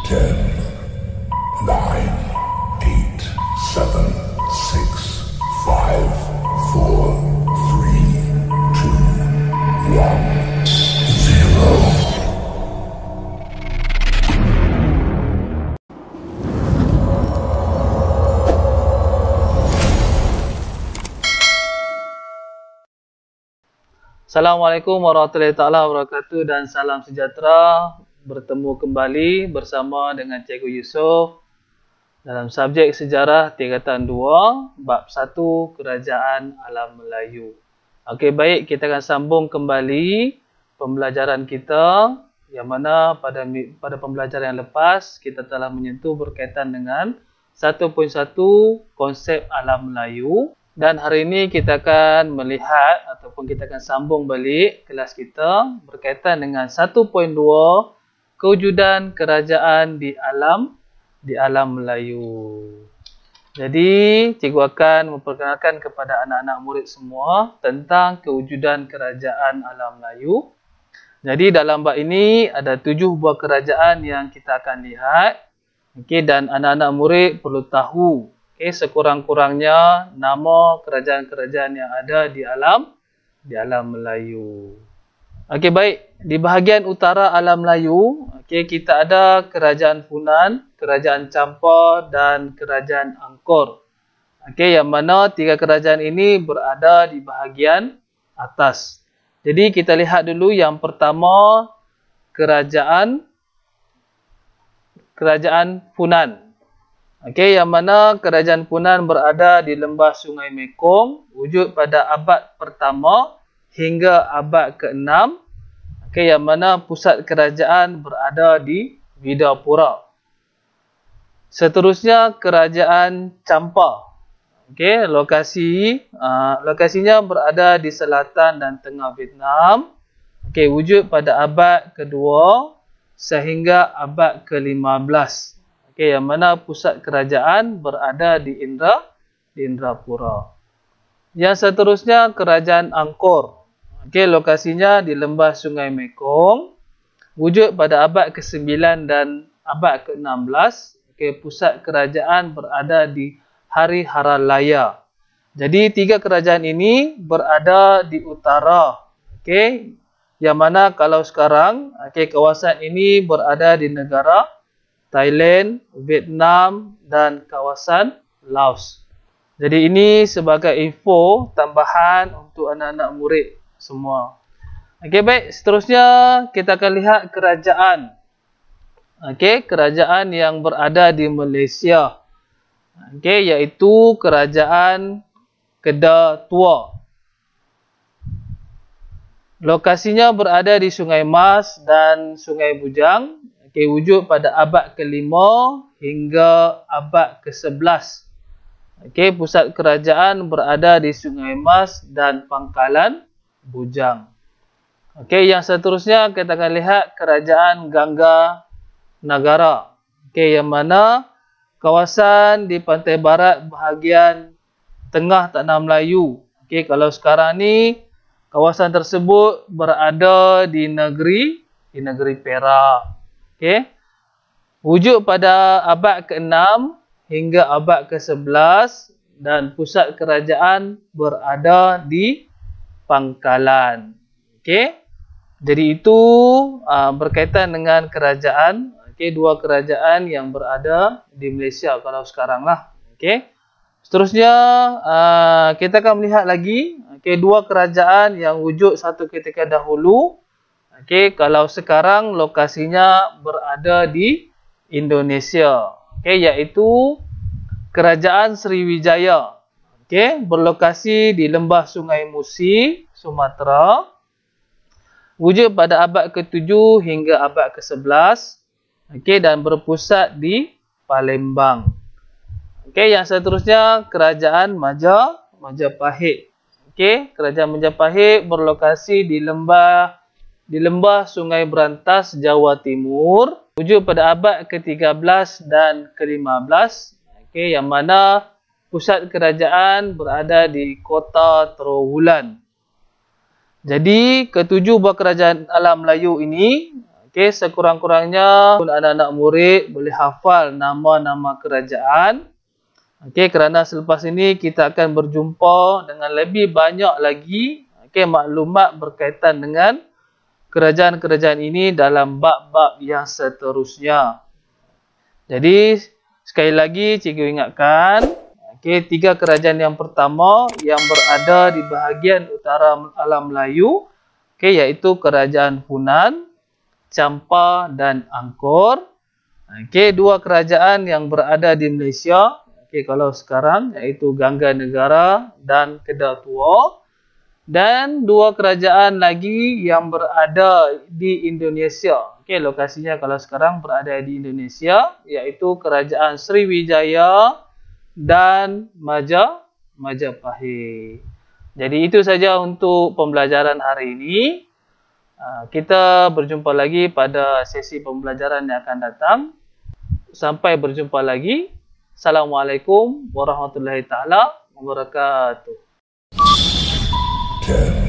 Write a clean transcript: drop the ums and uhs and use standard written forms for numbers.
10, 9, 8, 7, 6, 5, 4, 3, 2, 1, 0. Assalamualaikum warahmatullahi wabarakatuh dan salam sejahtera. Bertemu kembali bersama dengan Cikgu Yusof dalam subjek sejarah tingkatan 2 bab 1 Kerajaan Alam Melayu. Okey, baik, kita akan sambung kembali pembelajaran kita yang mana pada pembelajaran yang lepas kita telah menyentuh berkaitan dengan 1.1 konsep alam Melayu. Dan hari ini kita akan melihat ataupun kita akan sambung balik kelas kita berkaitan dengan 1.2 kewujudan kerajaan di alam Melayu. Jadi, cikgu akan memperkenalkan kepada anak-anak murid semua tentang kewujudan kerajaan alam Melayu. Jadi, dalam bab ini ada 7 buah kerajaan yang kita akan lihat. Okey, dan anak-anak murid perlu tahu sekurang-kurangnya nama kerajaan-kerajaan yang ada di alam Melayu. Okey, baik. Di bahagian utara alam Melayu, kita ada Kerajaan Funan, Kerajaan Champa dan Kerajaan Angkor. Yang mana 3 kerajaan ini berada di bahagian atas. Jadi kita lihat dulu yang pertama, Kerajaan Funan. Yang mana Kerajaan Funan berada di lembah Sungai Mekong, wujud pada abad pertama hingga abad ke-6. Yang mana pusat kerajaan berada di Vidapura. Seterusnya Kerajaan Champa. Lokasinya berada di selatan dan tengah Vietnam. Wujud pada abad kedua sehingga abad ke-15. Yang mana pusat kerajaan berada di Indrapura. Yang seterusnya Kerajaan Angkor. Lokasinya di lembah Sungai Mekong. Wujud pada abad ke-9 dan abad ke-16. Pusat kerajaan berada di Hariharalaya. Jadi 3 kerajaan ini berada di utara. Yang mana kalau sekarang kawasan ini berada di negara Thailand, Vietnam dan kawasan Laos. Jadi ini sebagai info tambahan untuk anak-anak murid semua. Baik, seterusnya kita akan lihat kerajaan. Kerajaan yang berada di Malaysia. Iaitu Kerajaan Kedah Tua. Lokasinya berada di Sungai Mas dan Sungai Bujang. Wujud pada abad ke-5 hingga abad ke-11. Pusat kerajaan berada di Sungai Mas dan Pangkalan Bujang. Yang seterusnya kita akan lihat Kerajaan Gangga Nagara. Yang mana kawasan di pantai barat bahagian tengah tanah Melayu. Kalau sekarang ni kawasan tersebut berada di negeri Perak. Wujud pada abad ke-6 hingga abad ke-11 dan pusat kerajaan berada di Pangkalan. Jadi itu berkaitan dengan kerajaan, 2 kerajaan yang berada di Malaysia kalau sekarang lah. Seterusnya kita akan melihat lagi 2 kerajaan yang wujud satu ketika dahulu. Kalau sekarang lokasinya berada di Indonesia. Iaitu Kerajaan Sriwijaya. Berlokasi di lembah Sungai Musi, Sumatera. Wujud pada abad ke-7 hingga abad ke-11. Dan berpusat di Palembang. Yang seterusnya Kerajaan Majapahit. Kerajaan Majapahit berlokasi di lembah Sungai Berantas, Jawa Timur. Wujud pada abad ke-13 dan ke-15. Yang mana pusat kerajaan berada di Kota Trowulan. Jadi, ke-7 buah kerajaan alam Melayu ini Okey, sekurang-kurangnya pun anak-anak murid boleh hafal nama-nama kerajaan. Okey, kerana selepas ini kita akan berjumpa dengan lebih banyak lagi maklumat berkaitan dengan kerajaan-kerajaan ini dalam bab-bab yang seterusnya. Jadi, sekali lagi cikgu ingatkan, 3 kerajaan yang pertama yang berada di bahagian utara alam Melayu, iaitu kerajaan Hunan, Champa dan Angkor. 2 kerajaan yang berada di Malaysia, kalau sekarang, iaitu Gangga Negara dan Kedah Tua. Dan 2 kerajaan lagi yang berada di Indonesia. Lokasinya kalau sekarang berada di Indonesia, iaitu kerajaan Sriwijaya dan Majapahit. Jadi itu saja untuk pembelajaran hari ini. Kita berjumpa lagi pada sesi pembelajaran yang akan datang. Sampai berjumpa lagi. Assalamualaikum warahmatullahi taala wabarakatuh. 10